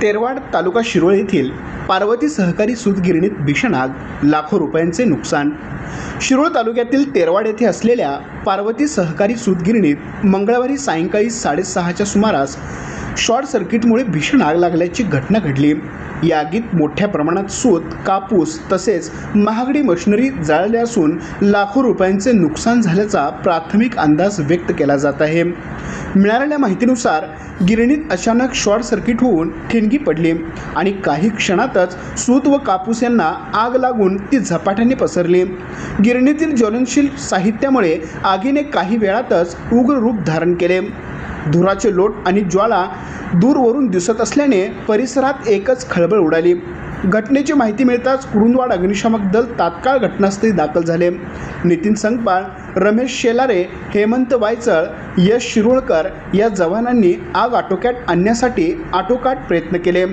तेरवाड तालुका शिरोळ येथील पार्वती सहकारी सूत गिरणीत भीषण आग, लाखो रुपयांचे नुकसान। शिरोळ तालुक्यातील तेरवाड येथे असलेल्या पार्वती सहकारी सूत गिरणीत मंगळवारी सायंकाळी 6:30च्या सुमारास शॉर्ट सर्किटमुळे भीषण आग लागल्याची घटना घडली। या आगीत मोठ्या प्रमाणात सूत, कापूस तसेच महागडी मशिनरी जळाली असून लाखो रुपयांचे नुकसान झाल्याचा प्राथमिक अंदाज व्यक्त केला जात आहे। मिळालेल्या माहितीनुसार गिरणीत अचानक शॉर्ट सर्किट होऊन ठिणगी पडली आणि काही क्षणातच सूत व कापूस यांना आग लागून ती झपाट्याने पसरली। गिरणीतील ज्वलनशील साहित्यामुळे आगीने काही वेळातच उग्र रूप धारण केले। धुराचे लोट आणि ज्वाळा दूरवरून दिसत असल्याने परिसरात एकच खळबळ उडाली। घटनेची माहिती मिळताच कुरुंदवाड अग्निशामक दल तात्काळ घटनास्थळी दाखल झाले। नितीन संगपाळ, रमेश शेलारे, हेमंत वायचळ, यश शिरोळकर या जवानांनी आग आटोक्यात आणण्यासाठी आटोकाट प्रयत्न केले,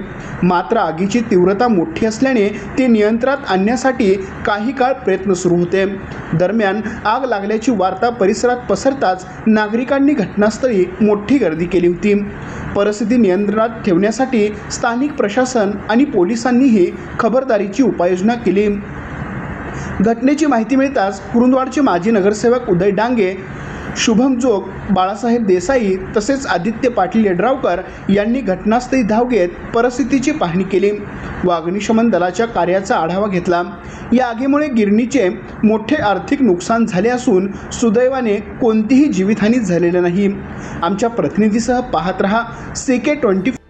मात्र आगीची तीव्रता मोठी असल्याने ती नियंत्रणात आणण्यासाठी काही काळ प्रयत्न सुरू होते। दरम्यान आग लागल्याची वार्ता परिसरात पसरताच नागरिकांनी घटनास्थळी मोठी गर्दी केली होती। परिस्थिती नियंत्रणात ठेवण्यासाठी स्थानिक प्रशासन आणि पोलिसांनीही खबरदारीची उपाययोजना केली। घटनेची माहिती मिळताच कुरुंदवाडचे माजी नगरसेवक उदय डांगे, शुभम जोग, बाळासाहेब देसाई तसेच आदित्य पाटील यड्रावकर यांनी घटनास्थळी धाव घेत परिस्थितीची पाहणी केली व अग्निशमन दलाच्या कार्याचा आढावा घेतला। या आगीमुळे गिरणीचे मोठे आर्थिक नुकसान झाले असून सुदैवाने कोणतीही जीवितहानी झालेली नाही। आमच्या प्रतिनिधीसह पाहत रहा CK24।